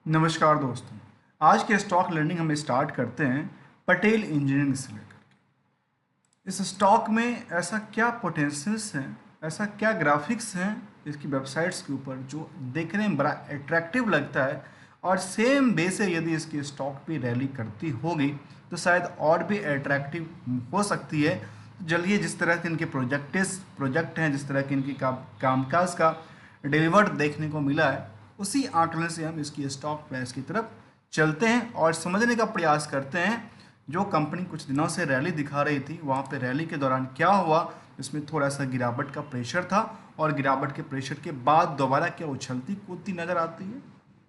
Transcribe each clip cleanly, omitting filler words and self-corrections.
नमस्कार दोस्तों। आज के स्टॉक लर्निंग हम स्टार्ट करते हैं पटेल इंजीनियरिंग से लेकर। इस स्टॉक में ऐसा क्या पोटेंशियल्स हैं, ऐसा क्या ग्राफिक्स हैं इसकी वेबसाइट्स के ऊपर जो देखने में बड़ा अट्रैक्टिव लगता है, और सेम वे से यदि इसकी स्टॉक भी रैली करती होगी तो शायद और भी अट्रैक्टिव हो सकती है। तो चलिए, जिस तरह के इनके प्रोजेक्ट हैं, जिस तरह के इनकी कामकाज का डिलीवर्ड देखने को मिला है, उसी आंकलन से हम इसकी स्टॉक प्राइस की तरफ चलते हैं और समझने का प्रयास करते हैं। जो कंपनी कुछ दिनों से रैली दिखा रही थी, वहाँ पे रैली के दौरान क्या हुआ, इसमें थोड़ा सा गिरावट का प्रेशर था, और गिरावट के प्रेशर के बाद दोबारा क्या उछलती कूदती नज़र आती है,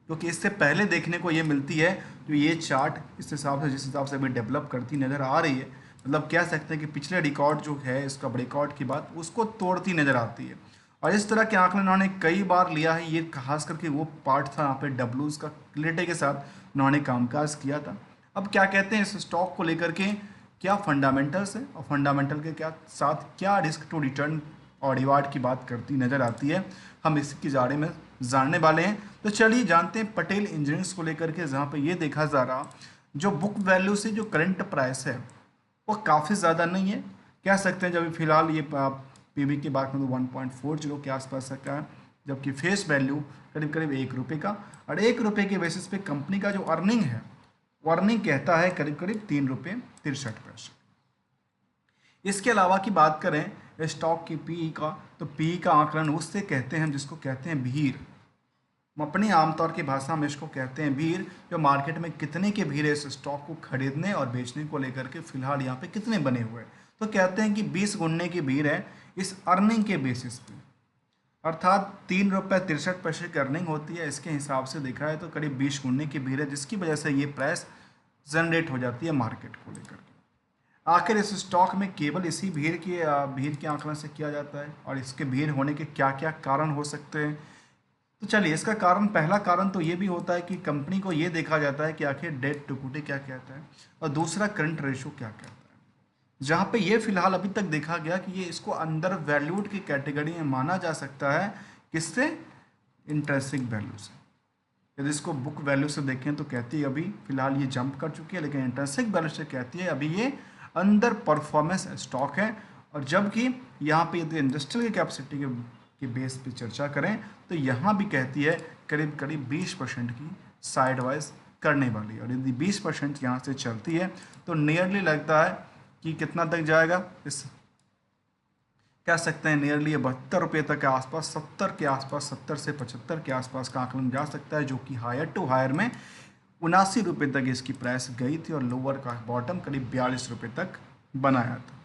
क्योंकि इससे पहले देखने को ये मिलती है। जो ये चार्ट इस हिसाब से, जिस हिसाब से अभी डेवलप करती नज़र आ रही है, मतलब कह सकते हैं कि पिछले रिकॉर्ड जो है इसका ब्रेकआउट की बात, उसको तोड़ती नज़र आती है। और इस तरह के आंकड़े उन्होंने कई बार लिया है। ये खास करके वो पार्ट था यहाँ पे डब्लूज का क्लेटे के साथ उन्होंने कामकाज किया था। अब क्या कहते हैं इस स्टॉक को लेकर के, क्या फंडामेंटल्स है और फंडामेंटल के क्या साथ क्या रिस्क टू रिटर्न और रिवार्ड की बात करती नज़र आती है, हम इसके बारे में जानने वाले हैं। तो चलिए जानते हैं पटेल इंजीनियरिंग्स को लेकर के, जहाँ पे ये देखा जा रहा जो बुक वैल्यू से जो करंट प्राइस है वो काफ़ी ज़्यादा नहीं है। कह सकते हैं जब फिलहाल ये पीवी की बात में तो 1.40 के आसपास का है, जबकि फेस वैल्यू करीब करीब ₹1 का, और ₹1 के बेसिस पे कंपनी का जो अर्निंग है, वो अर्निंग कहता है करीब करीब ₹3.63। इसके अलावा की बात करें स्टॉक की पीई का, तो पीई का आंकलन उससे कहते हैं जिसको कहते हैं भीड़। हम अपनी आमतौर की भाषा में इसको कहते हैं भीड़। जो मार्केट में कितने के भीड़ है इस स्टॉक को खरीदने और बेचने को लेकर के, फिलहाल यहाँ पे कितने बने हुए हैं, तो कहते हैं कि 20 गुने की भीड़ है इस अर्निंग के बेसिस पे, अर्थात ₹3.63 की अर्निंग होती है। इसके हिसाब से देखा है तो करीब 20 गुने की भीड़ है, जिसकी वजह से ये प्राइस जनरेट हो जाती है मार्केट को लेकर के। आखिर इस स्टॉक में केवल इसी भीड़ के आंकलन से किया जाता है, और इसके भीड़ होने के क्या क्या कारण हो सकते हैं। तो चलिए, इसका कारण, पहला कारण तो ये भी होता है कि कंपनी को ये देखा जाता है कि आखिर डेट टू इक्विटी क्या कहता है, और दूसरा करंट रेशो क्या कहता है। जहाँ पे ये फिलहाल अभी तक देखा गया कि ये इसको अंडर वैल्यूड की कैटेगरी में माना जा सकता है। किससे? इंट्रिंसिक वैल्यू से। यदि इसको बुक वैल्यू से देखें तो कहती है अभी फिलहाल ये जंप कर चुकी है, लेकिन इंट्रिंसिक वैल्यू से कहती है अभी ये अंडर परफॉर्मेंस स्टॉक है। और जबकि यहाँ पे यदि इंडस्ट्रियल कैपेसिटी के बेस पे चर्चा करें तो यहाँ भी कहती है करीब करीब 20% की साइड वाइज करने वाली है। और यदि 20% यहाँ से चलती है तो नियरली लगता है कि कितना तक जाएगा, इस कह सकते हैं नियरली ₹72 तक के आसपास, 70 के आसपास, 70 से 75 के आसपास का आंकलन जा सकता है, जो कि हायर टू हायर में ₹79 तक इसकी प्राइस गई थी, और लोअर का बॉटम करीब ₹42 तक बनाया था।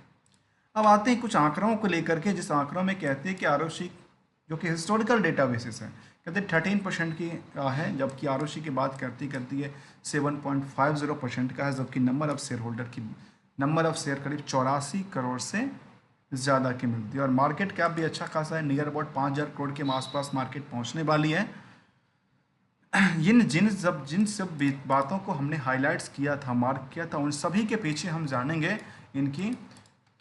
अब आते हैं कुछ आंकड़ों को लेकर के, जिस आंकड़ों में कहते हैं कि आरओसी, जो कि हिस्टोरिकल डेटा बेसिस है, कहते हैं 13% की है, जबकि आरओसी की बात करती है 7.50% का है, जबकि नंबर ऑफ शेयर करीब 84 करोड़ से ज़्यादा की मिलती है। और मार्केट कैप भी अच्छा खासा है, नियर अबाउट 5,000 करोड़ के आसपास मार्केट पहुंचने वाली है। जिन सब बातों को हमने हाईलाइट्स किया था, मार्क किया था, उन सभी के पीछे हम जानेंगे इनकी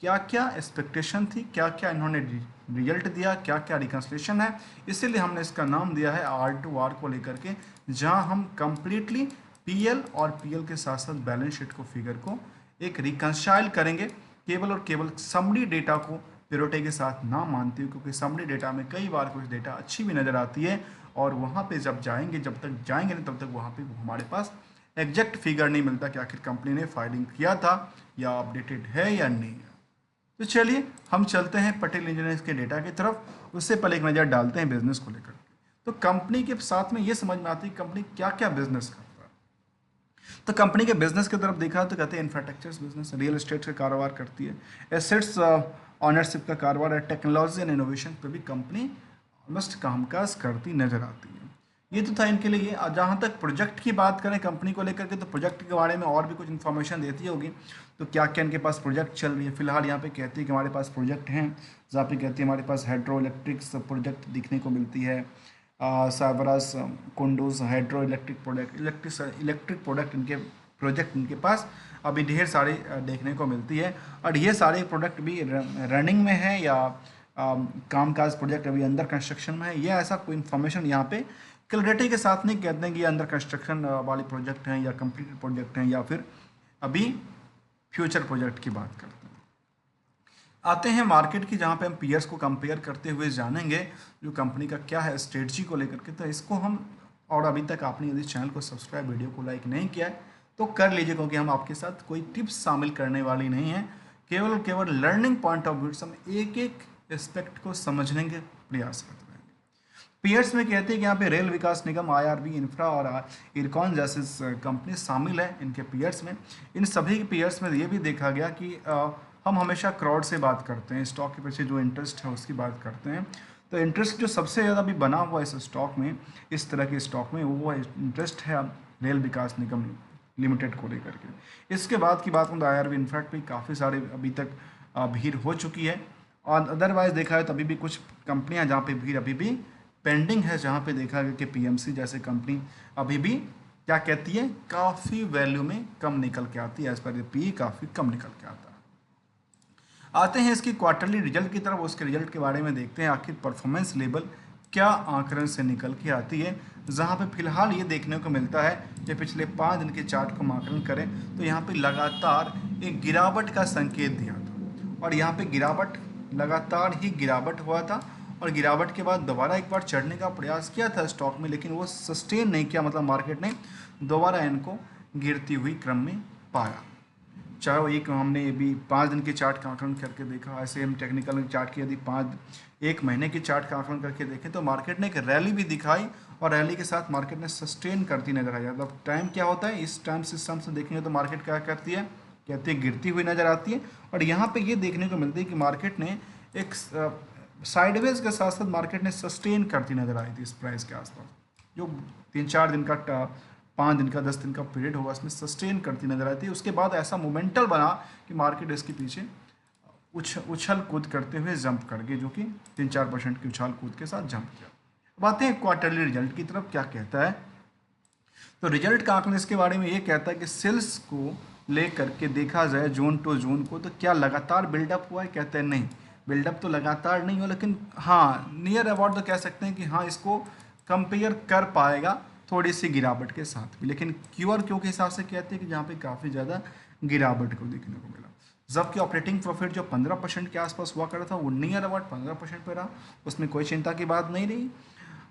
क्या क्या एक्सपेक्टेशन थी, क्या क्या इन्होंने रिजल्ट दिया, क्या क्या रिकन्सलेशन है। इसीलिए हमने इसका नाम दिया है R2R को लेकर के, जहां हम कंप्लीटली पीएल और पीएल के साथ साथ बैलेंस शीट को, फिगर को एक रिकन्साइल करेंगे। केवल और केवल समरी डेटा को प्योरिटी के साथ ना मानती हूँ, क्योंकि समरी डेटा में कई बार कुछ डेटा अच्छी भी नज़र आती है, और वहाँ पे जब तक जाएंगे नहीं तब तक वहाँ पे हमारे पास एग्जैक्ट फिगर नहीं मिलता कि आखिर कंपनी ने फाइलिंग किया था या अपडेटेड है या नहीं है। तो चलिए हम चलते हैं पटेल इंजीनियर्स के डेटा की तरफ। उससे पहले एक नज़र डालते हैं बिजनेस को लेकर। तो कंपनी के साथ में ये समझ में आती है कंपनी क्या क्या बिजनेस करता है। तो कंपनी के बिजनेस की तरफ देखा तो कहते हैं इंफ्रास्ट्रक्चर बिजनेस, रियल एस्टेट का कारोबार करती है, एसेट्स ऑनरशिप का कारोबार है, टेक्नोलॉजी एंड इनोवेशन पर भी कंपनी ऑलमोस्ट कामकाज करती नजर आती है। ये तो था इनके लिए। जहाँ तक प्रोजेक्ट की बात करें कंपनी को लेकर के, तो प्रोजेक्ट के बारे में और भी कुछ इन्फॉर्मेशन देती होगी। तो क्या क्या इनके पास प्रोजेक्ट चल रही है, फिलहाल यहाँ पे कहती है कि हमारे पास प्रोजेक्ट हैं, जहाँ पे कहती है हमारे पास हाइड्रो इलेक्ट्रिक्स प्रोजेक्ट दिखने को मिलती है, साइबरस कुंडूज हाइड्रो इलेक्ट्रिक प्रोडक्ट इनके प्रोजेक्ट इनके पास अभी ढेर सारे देखने को मिलती है। और ये सारे प्रोडक्ट भी रनिंग में है या कामकाज प्रोजेक्ट अभी अंडर कंस्ट्रक्शन में है, ये ऐसा कोई इन्फॉर्मेशन यहाँ पे क्लैरिटी के साथ नहीं कहते हैं कि ये अंडर कंस्ट्रक्शन वाले प्रोजेक्ट हैं या कंप्लीटेड प्रोजेक्ट हैं या फिर अभी फ्यूचर प्रोजेक्ट की बात करते हैं। आते हैं मार्केट की, जहाँ पे हम पीयर्स को कंपेयर करते हुए जानेंगे जो कंपनी का क्या है स्ट्रेटजी को लेकर के। तो इसको हम, और अभी तक आपने यदि चैनल को सब्सक्राइब, वीडियो को लाइक नहीं किया है तो कर लीजिए, क्योंकि हम आपके साथ कोई टिप्स शामिल करने वाली नहीं है, केवल और केवल लर्निंग पॉइंट ऑफ व्यू से हम एक एक एस्पेक्ट को समझने के प्रयास करते हैं। पीयर्स में कहते हैं कि यहाँ पे रेल विकास निगम, आईआरबी इंफ्रा और इरकॉन जैसे कंपनी शामिल है इनके पीयर्स में। इन सभी के पीयर्स में ये भी देखा गया कि हम हमेशा क्राउड से बात करते हैं, स्टॉक के पीछे जो इंटरेस्ट है उसकी बात करते हैं। तो इंटरेस्ट जो सबसे ज़्यादा भी बना हुआ है इस स्टॉक में, इस तरह के स्टॉक में, वो इंटरेस्ट है रेल विकास निगम लिमिटेड को लेकर के। इसके बाद की बात करूँ तो आईआरबी इंफ्रा पे काफ़ी सारे अभी तक भीड़ हो चुकी है, और अदरवाइज देखा है तो अभी भी कुछ कंपनियां जहाँ पे भीड़ अभी भी पेंडिंग है, जहाँ पे देखा गया कि पीएमसी जैसे कंपनी अभी भी क्या कहती है, काफ़ी वैल्यू में कम निकल के आती है, एज पर पी काफ़ी कम निकल के आता है। आते हैं इसकी क्वार्टरली रिजल्ट की तरफ, उसके रिजल्ट के बारे में देखते हैं आखिर परफॉर्मेंस लेवल क्या आंकड़न से निकल के आती है। जहाँ पे फिलहाल ये देखने को मिलता है कि पिछले 5 दिन के चार्ट को आंकलन करें तो यहाँ पे लगातार एक गिरावट का संकेत दिया था, और यहाँ पे गिरावट, लगातार ही गिरावट हुआ था, और गिरावट के बाद दोबारा एक बार चढ़ने का प्रयास किया था स्टॉक में, लेकिन वो सस्टेन नहीं किया, मतलब मार्केट ने दोबारा इनको गिरती हुई क्रम में पाया। चाहे वो एक हमने भी 5 दिन के चार्ट का आकलन करके देखा, ऐसे हम टेक्निकल चार्ट की यदि 1 महीने के चार्ट का आकलन करके देखें तो मार्केट ने एक रैली भी दिखाई, और रैली के साथ मार्केट ने सस्टेन करती नजर आई। मतलब टाइम क्या होता है, इस टाइम सिस्टम से देखेंगे तो मार्केट क्या करती है, कहती है गिरती हुई नजर आती है। और यहाँ पे ये देखने को मिलती है कि मार्केट ने एक साइडवेज के साथ साथ मार्केट ने सस्टेन करती नजर आई थी इस प्राइस के आसपास, जो 3-4 दिन का 5 दिन का 10 दिन का पीरियड होगा, इसमें सस्टेन करती नजर आई थी। उसके बाद ऐसा मोमेंटल बना कि मार्केट इसके पीछे उछल कूद करते हुए जंप कर गई, जो कि 3-4% की उछाल कूद के साथ जंप किया। अब आते हैं क्वार्टरली रिजल्ट की तरफ, क्या कहता है। तो रिजल्ट का आंकलन इसके बारे में ये कहता है कि सेल्स को लेकर के देखा जाए जून टू जून को, तो क्या लगातार बिल्डअप हुआ है, कहते हैं नहीं, बिल्डअप तो लगातार नहीं हुआ, लेकिन हाँ नियर अबाउट तो कह सकते हैं कि हाँ इसको कंपेयर कर पाएगा थोड़ी सी गिरावट के साथ भी। लेकिन क्यू और क्यू के हिसाब से कहते हैं कि जहाँ पे काफ़ी ज़्यादा गिरावट को देखने को मिला, जबकि ऑपरेटिंग प्रॉफिट जो 15% के आसपास हुआ कर रहा था वो नियर अबाउट 15% पे रहा, उसमें कोई चिंता की बात नहीं रही।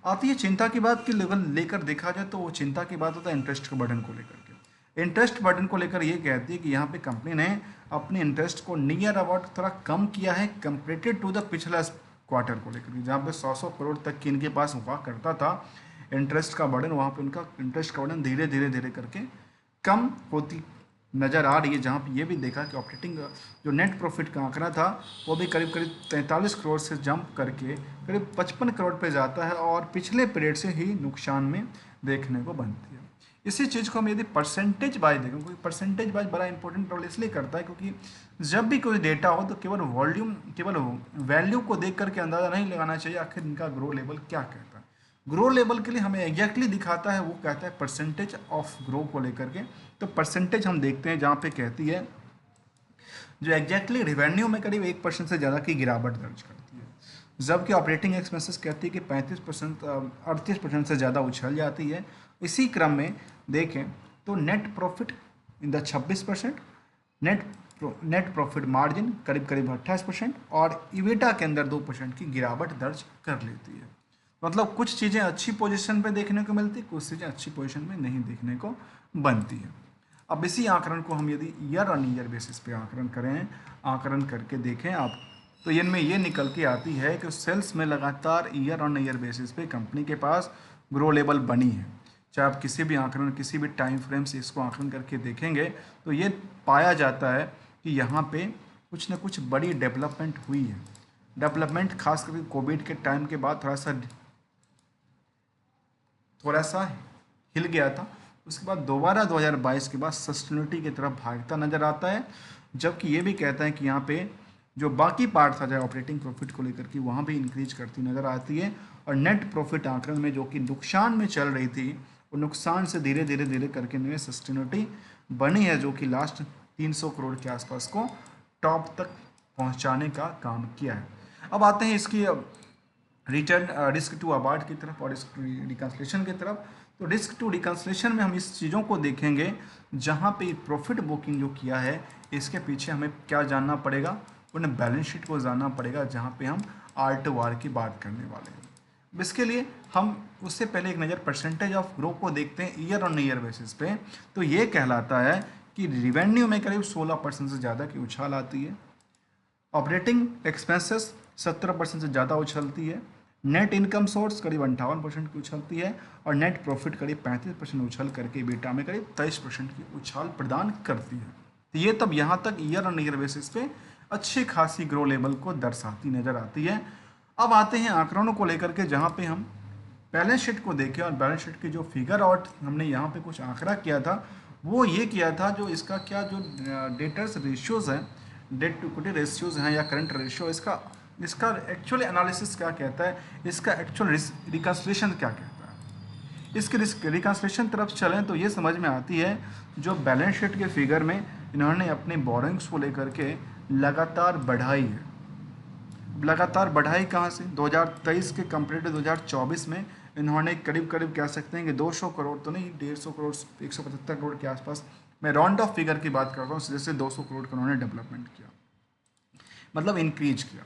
आती है चिंता की बात के लेवल लेकर देखा जाए तो वो चिंता की बात होता है इंटरेस्ट के बर्डन को लेकर के। इंटरेस्ट बर्डन को लेकर ये कहती है कि यहाँ पे कंपनी ने अपने इंटरेस्ट को नियर अबाउट थोड़ा कम किया है कंपेरेटिव टू द पिछला क्वार्टर को लेकर, जहाँ पे 100 करोड़ तक की इनके पास हुआ करता था इंटरेस्ट का बर्डन, वहाँ पे उनका इंटरेस्ट का बर्डन धीरे धीरे धीरे करके कम होती नज़र आ रही है। जहाँ पे ये भी देखा कि ऑपरेटिंग जो नेट प्रॉफिट का आंकड़ा था वो भी करीब करीब 43 करोड़ से जंप करके करीब 55 करोड़ पे जाता है, और पिछले पीरियड से ही नुकसान में देखने को बनती है। इसी चीज़ को हम यदि परसेंटेज वाइज देखें, क्योंकि परसेंटेज वाइज बड़ा इंपॉर्टेंट रोल इसलिए करता है क्योंकि जब भी कोई डेटा हो तो केवल वॉल्यूम, केवल वैल्यू को देख करके अंदाज़ा नहीं लगाना चाहिए आखिर इनका ग्रो लेवल क्या कहता है। ग्रो लेवल के लिए हमें एग्जैक्टली दिखाता है, वो कहता है परसेंटेज ऑफ ग्रो को लेकर के। तो परसेंटेज हम देखते हैं जहाँ पे कहती है जो एग्जैक्टली रिवेन्यू में करीब 1% से ज़्यादा की गिरावट दर्ज करती है, जबकि ऑपरेटिंग एक्सपेंसेस कहती है कि 35% 38% से ज़्यादा उछल जाती है। इसी क्रम में देखें तो net profit in the 26%, net profit margin करीब करीब 28%, और इवेटा के अंदर 2% की गिरावट दर्ज कर लेती है। मतलब कुछ चीज़ें अच्छी पोजीशन पे देखने को मिलती, कुछ चीज़ें अच्छी पोजीशन में नहीं देखने को बनती है। अब इसी आंकड़न को हम यदि ईयर ऑन ईयर बेसिस पे आंकड़न करें, आंकड़न करके देखें आप, तो इनमें ये निकल के आती है कि सेल्स में लगातार ईयर ऑन ईयर बेसिस पे कंपनी के पास ग्रो लेवल बनी है। चाहे आप किसी भी आंकड़न, किसी भी टाइम फ्रेम से इसको आंकलन करके देखेंगे तो ये पाया जाता है कि यहाँ पे कुछ ना कुछ बड़ी डेवलपमेंट हुई है। डेवलपमेंट खास करके कोविड के टाइम के बाद थोड़ा सा हिल गया था, उसके बाद दोबारा 2022 के बाद सस्टेनिटी की तरफ भागता नजर आता है। जबकि ये भी कहता है कि यहाँ पे जो बाकी पार्ट था, चाहे ऑपरेटिंग प्रॉफिट को लेकर की, वहाँ भी इंक्रीज करती नजर आती है, और नेट प्रॉफिट आंकड़न में जो कि नुकसान में चल रही थी वो नुकसान से धीरे धीरे धीरे करके नए सस्टेनिटी बनी है, जो कि लास्ट 300 करोड़ के आसपास को टॉप तक पहुँचाने का काम किया है। अब आते हैं इसकी रिटर्न रिस्क टू अबार्ड की तरफ और रिस्क रिकन्सलेशन की तरफ। तो रिस्क टू रिकन्सलेशन में हम इस चीज़ों को देखेंगे जहाँ पे प्रॉफिट बुकिंग जो किया है इसके पीछे हमें क्या जानना पड़ेगा, उन्हें बैलेंस शीट को जानना पड़ेगा जहाँ पे हम R2R की बात करने वाले हैं। इसके लिए हम उससे पहले एक नज़र परसेंटेज ऑफ ग्रोथ को देखते हैं ईयर ऑन ईयर बेसिस पे। तो ये कहलाता है कि रिवेन्यू में करीब 16% से ज़्यादा की उछाल आती है, ऑपरेटिंग एक्सपेंसेस 17% से ज़्यादा उछलती है, नेट इनकम सोर्स करीब 58% की उछलती है और नेट प्रॉफिट करीब 35% उछल करके बीटा में करीब 23% की उछाल प्रदान करती है। तो ये तब यहाँ तक ईयर ऑन ईयर बेसिस पे अच्छी खासी ग्रो लेवल को दर्शाती नज़र आती है। अब आते हैं आंकड़ों को लेकर के जहाँ पे हम बैलेंस शीट को देखें और बैलेंस शीट की जो फिगर आउट हमने यहाँ पे कुछ आंकड़ा किया था वो ये किया था, जो इसका क्या जो डेटर्स रेशियोज़ हैं, डेट टू इक्विटी रेशियोज़ हैं या करंट रेशियो, इसका एक्चुअली एनालिसिस क्या कहता है, इसका एक्चुअल रिकन्सलेशन क्या कहता है। इसके रिकन्सलेशन तरफ चलें तो ये समझ में आती है जो बैलेंस शीट के फिगर में इन्होंने अपने बोरिंग्स को लेकर के लगातार बढ़ाई है। लगातार बढ़ाई कहाँ से, 2023 के कंपेरेटिव 2024 में इन्होंने करीब करीब कह सकते हैं कि 200 करोड़ तो नहीं, 150 करोड़ 175 करोड़ के आसपास, मैं राउंड ऑफ फिगर की बात कर रहा हूँ, जैसे 200 करोड़ का उन्होंने डेवलपमेंट किया, मतलब इंक्रीज किया।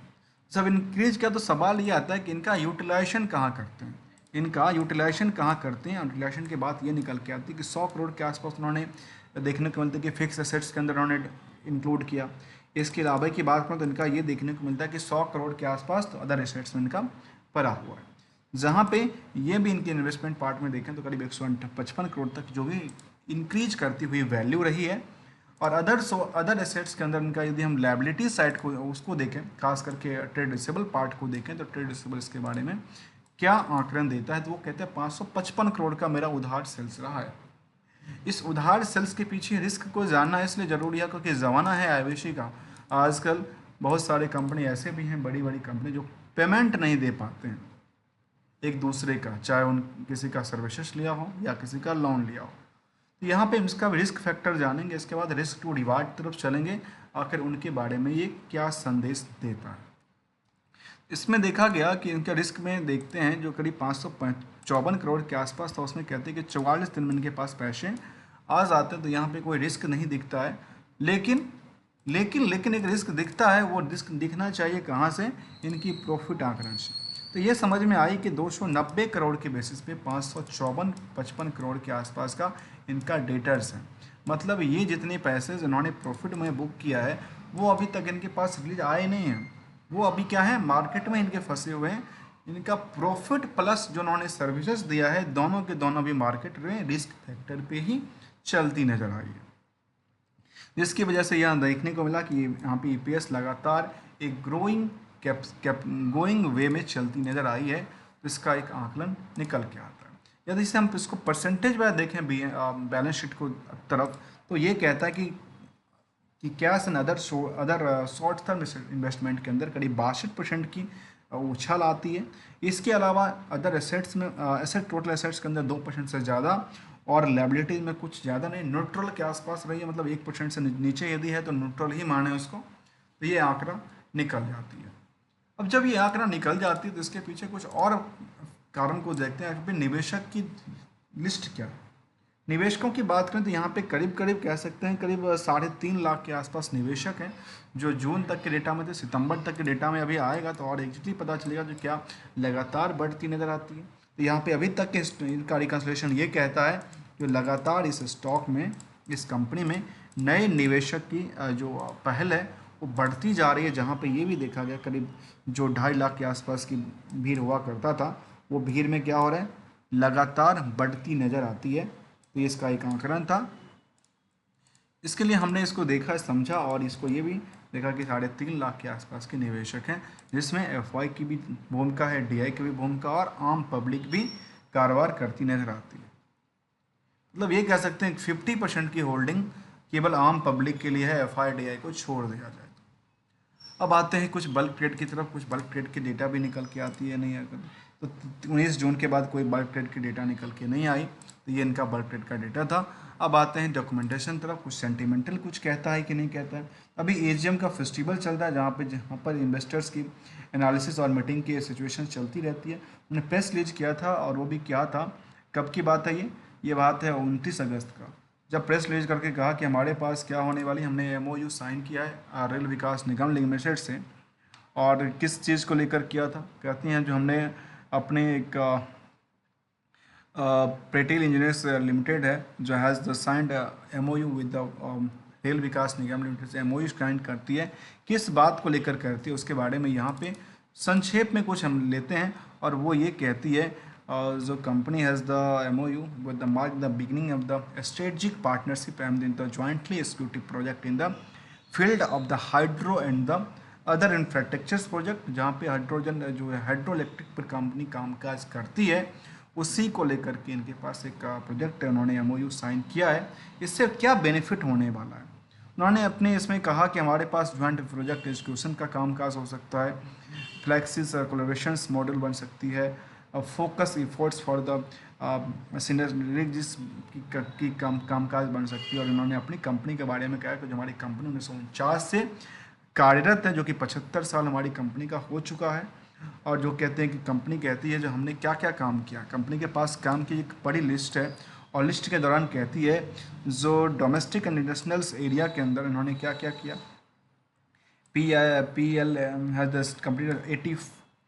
जब इंक्रीज किया तो सवाल ये आता है कि इनका यूटिलाइजेशन कहाँ करते हैं, इनका यूटिलाइजेशन कहाँ करते हैं। यूटिलाइजेशन के बाद ये निकल के आती है कि 100 करोड़ के आसपास उन्होंने देखने को मिलता है कि फिक्स एसेट्स के अंदर उन्होंने इंक्लूड किया। इसके अलावा की बात करें तो इनका ये देखने को मिलता है कि 100 करोड़ के आसपास तो अदर एसेट्स में इनका पड़ा हुआ है, जहाँ पे ये भी इनके इन्वेस्टमेंट पार्ट में देखें तो करीब 155 करोड़ तक जो भी इंक्रीज करती हुई वैल्यू रही है। और अदर एसेट्स के अंदर इनका यदि हम लायबिलिटी साइड को उसको देखें, खास करके ट्रेड रिसीवेबल पार्ट को देखें तो ट्रेड रिसीवेबल्स के बारे में क्या आंकड़न देता है, तो वो कहते हैं 555 करोड़ का मेरा उधार सेल्स रहा है। इस उधार सेल्स के पीछे रिस्क को जानना इसलिए ज़रूरी है क्योंकि ज़माना है आईवीसी का। आजकल बहुत सारे कंपनी ऐसे भी हैं, बड़ी बड़ी कंपनी जो पेमेंट नहीं दे पाते हैं एक दूसरे का, चाहे उन किसी का सर्विसेज लिया हो या किसी का लोन लिया हो। तो यहाँ पे इसका रिस्क फैक्टर जानेंगे, इसके बाद रिस्क टू रिवार्ड तरफ चलेंगे, आखिर उनके बारे में ये क्या संदेश देता है। इसमें देखा गया कि इनका रिस्क में देखते हैं जो करीब 554 करोड़ के आसपास था, उसमें कहते हैं कि 44 दिन में इनके पास पैसे आ जाते हैं, तो यहाँ पे कोई रिस्क नहीं दिखता है। लेकिन एक रिस्क दिखता है, वो रिस्क दिखना चाहिए कहाँ से, इनकी प्रॉफिट आंकड़न से। तो ये समझ में आई कि 290 करोड़ के बेसिस पे 554-55 करोड़ के आसपास का इनका डेटर्स है। मतलब ये जितने पैसे इन्होंने प्रॉफिट में बुक किया है वो अभी तक इनके पास रिलीज आए नहीं हैं, वो अभी क्या है मार्केट में इनके फंसे हुए हैं। इनका प्रॉफिट प्लस जो उन्होंने सर्विसेज दिया है दोनों के दोनों भी मार्केट में रिस्क फैक्टर पे ही चलती नजर आई है, जिसकी वजह से यहाँ देखने को मिला कि यहाँ पे ईपीएस लगातार एक गोइंग वे में चलती नज़र आई है। तो इसका एक आकलन निकल के आता है। यदि इसे हम इसको परसेंटेज वाइज देखें बैलेंस शीट को तरफ, तो ये कहता है कि cash and other short term investment के अंदर करीब 62% की उछाल आती है। इसके अलावा अदर एसेट्स में टोटल एसेट्स के अंदर 2% से ज़्यादा और लायबिलिटीज में कुछ ज़्यादा नहीं, न्यूट्रल के आसपास रही है, मतलब 1% से नीचे यदि है तो न्यूट्रल ही माने उसको। तो ये आंकड़ा निकल जाती है। अब जब ये आंकड़ा निकल जाती है तो इसके पीछे कुछ और कारण को देखते हैं कि निवेशक की लिस्ट क्या है। निवेशकों की बात करें तो यहाँ पे करीब करीब कह सकते हैं करीब 3.5 लाख के आसपास निवेशक हैं, जो जून तक के डेटा में थे। सितंबर तक के डेटा में अभी आएगा तो और एग्जैक्टली पता चलेगा, जो क्या लगातार बढ़ती नज़र आती है। तो यहाँ पे अभी तक के इनका रिकन्सलेशन ये कहता है कि लगातार इस स्टॉक में, इस कंपनी में नए निवेशक की जो पहल है वो बढ़ती जा रही है। जहाँ पे ये भी देखा गया करीब जो 2.5 लाख के आसपास की भीड़ हुआ करता था, वो भीड़ में क्या हो रहा है, लगातार बढ़ती नज़र आती है। तो इसका एक आंकड़न था, इसके लिए हमने इसको देखा, समझा और इसको ये भी देखा कि 3.5 लाख के आसपास के निवेशक हैं, जिसमें एफवाई की भी भूमिका है, डीआई की भी भूमिका और आम पब्लिक भी कारोबार करती नजर आती है। मतलब ये कह सकते हैं 50% की होल्डिंग केवल आम पब्लिक के लिए है, एफआई डीआई को छोड़ दिया जाए। अब आते हैं कुछ बल्क ट्रेड की तरफ। कुछ बल्क ट्रेड की डेटा भी निकल के आती है, नहीं अगर तो 19 जून के बाद कोई बल्क ट्रेड की डेटा निकल के नहीं आई, तो ये इनका बल्क ट्रेड का डेटा था। अब आते हैं डॉक्यूमेंटेशन तरफ, कुछ सेंटिमेंटल कुछ कहता है कि नहीं कहता है। अभी एजीएम का फेस्टिवल चल रहा है जहाँ पर इन्वेस्टर्स की एनालिसिस और मीटिंग की सिचुएशन चलती रहती है। उन्होंने प्रेस रिलीज किया था और वो भी क्या था, कब की बात है ये बात है 29 अगस्त का, जब प्रेस रिलीज करके कहा कि हमारे पास क्या होने वाली, हमने एमओयू साइन किया है रेल विकास निगम लिमिटेड से। और किस चीज़ को लेकर किया था, कहती हैं जो हमने अपने एक पटेल इंजीनियर्स लिमिटेड है जो has the signed MOU with the rail Vikas Nigam limited से एमओयू साइन करती है, किस बात को लेकर करती है उसके बारे में यहाँ पे संक्षेप में कुछ हम लेते हैं। और वो ये कहती है जो company has the MOU with the mark the beginning of the strategic partnership and in the jointly executive project in the field of the hydro and the other infrastructures project, जहाँ पे हाइड्रोजन जो है hydro electric पर company कामकाज करती है, उसी को लेकर के इनके पास एक प्रोजेक्ट है, उन्होंने एमओयू साइन किया है। इससे क्या बेनिफिट होने वाला है, उन्होंने अपने इसमें कहा कि हमारे पास ज्वाइंट प्रोजेक्ट एग्जीक्यूशन का कामकाज हो सकता है, फ्लैक्सी कोलैबोरेशंस मॉडल बन सकती है, focus efforts for the synergids की कामकाज बन सकती है। और इन्होंने अपनी कंपनी के बारे में कहा कि जो हमारी कंपनी 1949 से कार्यरत है, जो कि 75 साल हमारी कंपनी का हो चुका है। और जो कहते हैं कि कंपनी कहती है जो हमने क्या क्या काम किया, कंपनी के पास काम की एक बड़ी लिस्ट है और लिस्ट के दौरान कहती है जो डोमेस्टिक एंड इंटरनेशनल एरिया के अंदर इन्होंने क्या क्या किया। PL हैज़ कंप्लीटेड 80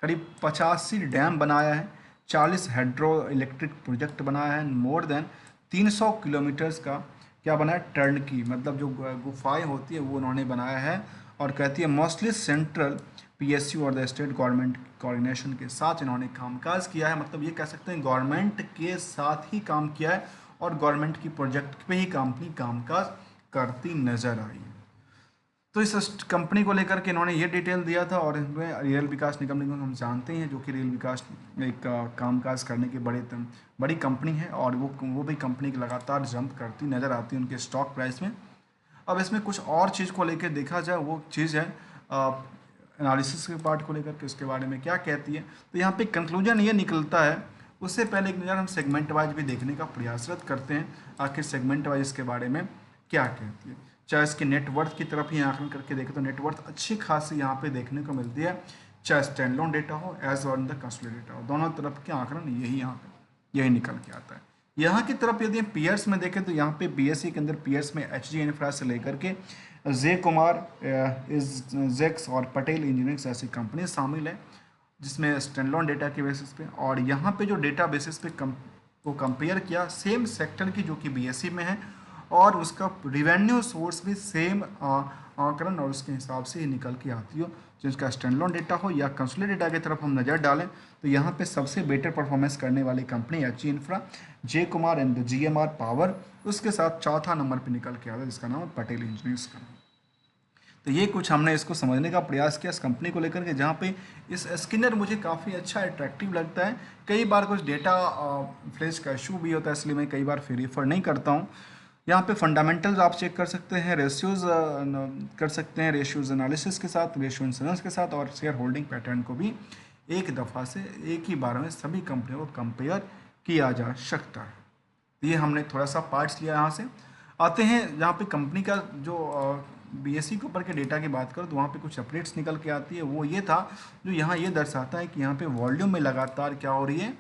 करीब 85 डैम बनाया है, 40 हाइड्रो इलेक्ट्रिक प्रोजेक्ट बनाया है, मोर देन 300 किलोमीटर्स का क्या बनाया टर्न की, मतलब जो गुफाएं होती है वो उन्होंने बनाया है। और कहती है मोस्टली सेंट्रल PSU और द स्टेट गवर्नमेंट कोऑर्डिनेशन के साथ इन्होंने कामकाज किया है, मतलब ये कह सकते हैं गवर्नमेंट के साथ ही काम किया है और गवर्नमेंट की प्रोजेक्ट पे ही कंपनी कामकाज करती नज़र आई है। तो इस कंपनी को लेकर के इन्होंने ये डिटेल दिया था। और इनमें रेल विकास निगम हम जानते हैं जो कि रेल विकास एक कामकाज करने की बड़ी कंपनी है और वो भी कंपनी की लगातार जंप करती नज़र आती है उनके स्टॉक प्राइस में। अब इसमें कुछ और चीज़ को लेकर देखा जाए, वो चीज़ है एनालिसिस के पार्ट को लेकर के, उसके बारे में क्या कहती है। तो यहाँ पे कंक्लूजन ये निकलता है, उससे पहले एक नज़र हम सेगमेंट वाइज भी देखने का प्रयासरत करते हैं आखिर सेगमेंट वाइज इसके बारे में क्या कहती है। चाहे इसके नेटवर्थ की तरफ ही आंकलन करके देखें तो नेटवर्थ अच्छी खासी यहाँ पे देखने को मिलती है, चाहे स्टैंड लोन डेटा हो as on the consolidated data हो, दोनों तरफ के आंकलन यही निकल के आता है। यहाँ की तरफ यदि पीयर्स में देखें तो यहाँ पे BSE के अंदर पीयर्स में HG इंफ्रा से लेकर के जे कुमार जेक्स और पटेल इंजीनियरिंग ऐसी कंपनी शामिल है जिसमें स्टैंडलोन डेटा के बेसिस पे। और यहाँ पे जो डेटा बेसिस पे को कंपेयर किया सेम सेक्टर की जो कि BSE में है और उसका रिवेन्यू सोर्स भी सेम आंकलन और उसके हिसाब से ही निकल के आती हो, जिसका स्टैंडलोन डेटा हो या कंसोलिडेटेड डेटा की तरफ हम नज़र डालें तो यहाँ पे सबसे बेटर परफॉर्मेंस करने वाली company HG infra, J Kumar and GMR power, उसके साथ चौथा नंबर पे निकल के आता है जिसका नाम है पटेल इंजीनियर्स का। तो ये कुछ हमने इसको समझने का प्रयास किया इस कंपनी को लेकर के, जहाँ पे इस स्किनर मुझे काफ़ी अच्छा अट्रैक्टिव लगता है। कई बार कुछ डेटा फ्लैश का इशू भी होता है इसलिए मैं कई बार फिर रेफर नहीं करता हूँ। यहाँ पे फंडामेंटल्स आप चेक कर सकते हैं, रेशियोज कर सकते हैं, रेशियोज एनालिसिस के साथ, रेशियो इंश्योरेंस के साथ, और शेयर होल्डिंग पैटर्न को भी एक दफ़ा से एक ही बार में सभी कंपनियों को कंपेयर किया जा सकता है। ये हमने थोड़ा सा पार्ट्स लिया। यहाँ से आते हैं जहाँ पे कंपनी का जो BSE के ऊपर के डेटा की बात करो तो वहाँ पे कुछ अपडेट्स निकल के आती है। वो ये था जो यहाँ ये दर्शाता है कि यहाँ पे वॉल्यूम में लगातार क्या हो रही है,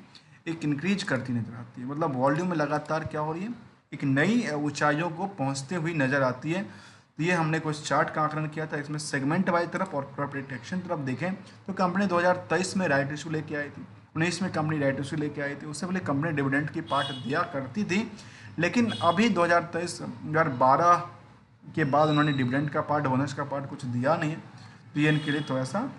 एक इंक्रीज करती नज़र आती है, मतलब वॉल्यूम में लगातार क्या हो रही है, एक नई ऊंचाइयों को पहुँचते हुई नज़र आती है। तो ये हमने कुछ चार्ट का आकलन किया था, इसमें सेगमेंट वाइज तरफ और क्रॉप प्रोटेक्शन तरफ देखें तो कंपनी 2023 में राइट इशू लेके आई थी, 19 में कंपनी राइट इशू लेके आई थी, उससे पहले कंपनी डिविडेंड की पार्ट दिया करती थी, लेकिन अभी 2012 के बाद उन्होंने डिविडेंड का पार्ट, बोनस का पार्ट कुछ दिया नहीं है। तो ये इनके लिए थोड़ा सा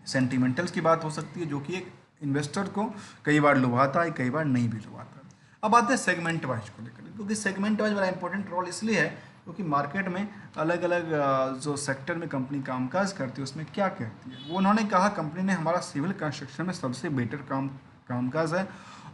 सेंटिमेंटल्स की बात हो सकती है जो कि एक इन्वेस्टर को कई बार लुभाता है, कई बार नहीं भी लुभाता। अब आते हैं सेगमेंट वाइज को लेकर, क्योंकि सेगमेंट वाइज बड़ा इंपॉर्टेंट रोल इसलिए है क्योंकि मार्केट में अलग अलग जो सेक्टर में कंपनी कामकाज करती है उसमें क्या कहती है। वो उन्होंने कहा कंपनी ने हमारा सिविल कंस्ट्रक्शन में सबसे बेटर कामकाज है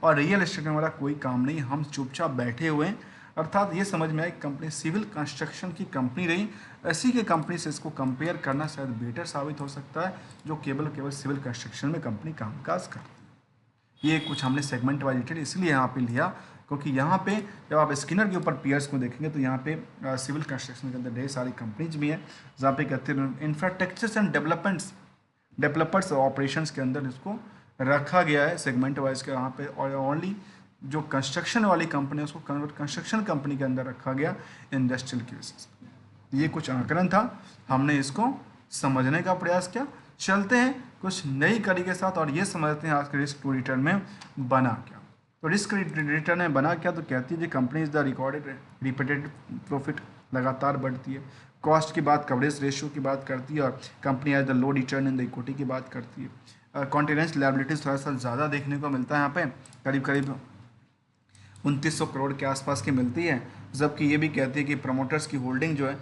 और रियल एस्टेट में हमारा कोई काम नहीं, हम चुपचाप बैठे हुए हैं। अर्थात ये समझ में आए कंपनी सिविल कंस्ट्रक्शन की कंपनी रही, ऐसी की कंपनी से इसको कंपेयर करना शायद बेटर साबित हो सकता है जो केवल सिविल कंस्ट्रक्शन में कंपनी कामकाज करती है। ये कुछ हमने सेगमेंट वाइज डिटेल इसलिए यहाँ पे लिया क्योंकि यहाँ पे जब आप स्किनर के ऊपर पीयर्स को देखेंगे तो यहाँ पे सिविल कंस्ट्रक्शन के अंदर ढेर सारी कंपनीज भी हैं जहाँ पे कहते हैं इंफ्रास्ट्रक्चर्स एंड डेवलपर्स ऑपरेशंस के अंदर इसको रखा गया है सेगमेंट वाइज के यहाँ पे, और ओनली जो कंस्ट्रक्शन वाली कंपनी है उसको कंस्ट्रक्शन कंपनी के अंदर रखा गया इंडस्ट्रियल की बेसिस पे। ये कुछ आंकलन था, हमने इसको समझने का प्रयास किया। चलते हैं कुछ नई कड़ी के साथ और ये समझते हैं आज के रिस्क टू रिटर्न में बना क्या। तो रिस्क रिटर्न में बना क्या, तो कहती है कि company is the recorded repeated profit लगातार बढ़ती है, कॉस्ट की बात कवरेज रेशियो की बात करती है, और company as the low return in the equity की बात करती है। कॉन्टिनेंस लायबिलिटीज थोड़ा सा ज़्यादा देखने को मिलता है यहाँ पे, करीब करीब 2900 करोड़ के आसपास की मिलती है, जबकि ये भी कहती है कि प्रमोटर्स की होल्डिंग जो है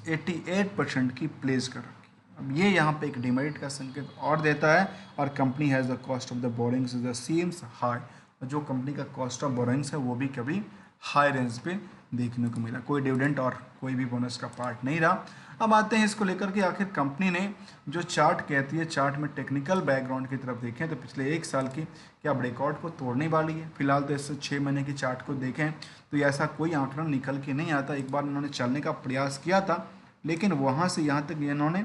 88% की प्लेस कर रखी है। अब ये यहाँ पे एक डिमेरिट का संकेत और देता है, और company has the cost of the borings the seems high, और जो कंपनी का कॉस्ट ऑफ बोरिंग्स है वो भी कभी हाई रेंज पे देखने को मिला, कोई डिविडेंड और कोई भी बोनस का पार्ट नहीं रहा। अब आते हैं इसको लेकर के आखिर कंपनी ने जो चार्ट कहती है, चार्ट में टेक्निकल बैकग्राउंड की तरफ देखें तो पिछले एक साल की क्या अब रिकॉर्ड को तोड़ने वाली है। फिलहाल तो इससे 6 महीने की चार्ट को देखें तो ऐसा कोई आंकड़ा निकल के नहीं आता। एक बार इन्होंने चलने का प्रयास किया था लेकिन वहाँ से यहाँ तक इन्होंने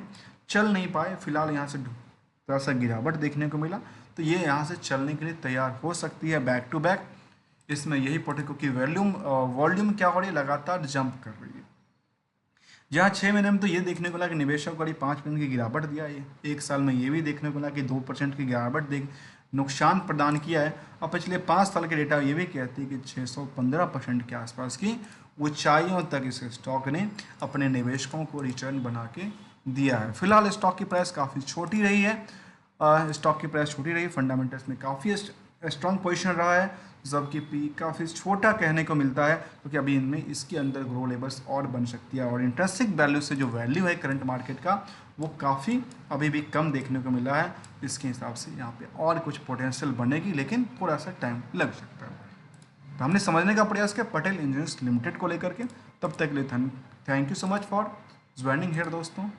चल नहीं पाए, फिलहाल यहाँ से थोड़ा सा गिरावट देखने को मिला, तो ये यहाँ से चलने के लिए तैयार हो सकती है बैक टू बैक। इसमें यही पॉइंट, क्योंकि वॉल्यूम क्या हो रही है, लगातार जंप कर रही है। जहाँ 6 महीने में तो ये देखने को मिला कि निवेशक करीब 5% की गिरावट दिया है, एक साल में ये भी देखने को मिला कि 2% की गिरावट नुकसान प्रदान किया है, और पिछले 5 साल के डेटा ये भी कहती है कि 615% के आसपास की ऊंचाइयों तक इस स्टॉक ने अपने निवेशकों को रिटर्न बना के दिया है। फिलहाल स्टॉक की प्राइस काफ़ी छोटी रही है, फंडामेंटल्स में काफ़ी स्ट्रॉन्ग पोजीशन रहा है, जबकि पी काफ़ी छोटा कहने को मिलता है, क्योंकि अभी इनमें इसके अंदर ग्रो लेवल्स और बन सकती है, और इंट्रिंसिक वैल्यू से जो वैल्यू है करंट मार्केट का वो काफ़ी अभी भी कम देखने को मिला है। इसके हिसाब से यहाँ पे और कुछ पोटेंशियल बनेगी, लेकिन थोड़ा सा टाइम लग सकता है। तो हमने समझने का प्रयास किया पटेल इंजीनियर्स लिमिटेड को लेकर के। तब तक के लिए thank you so much for joining here दोस्तों।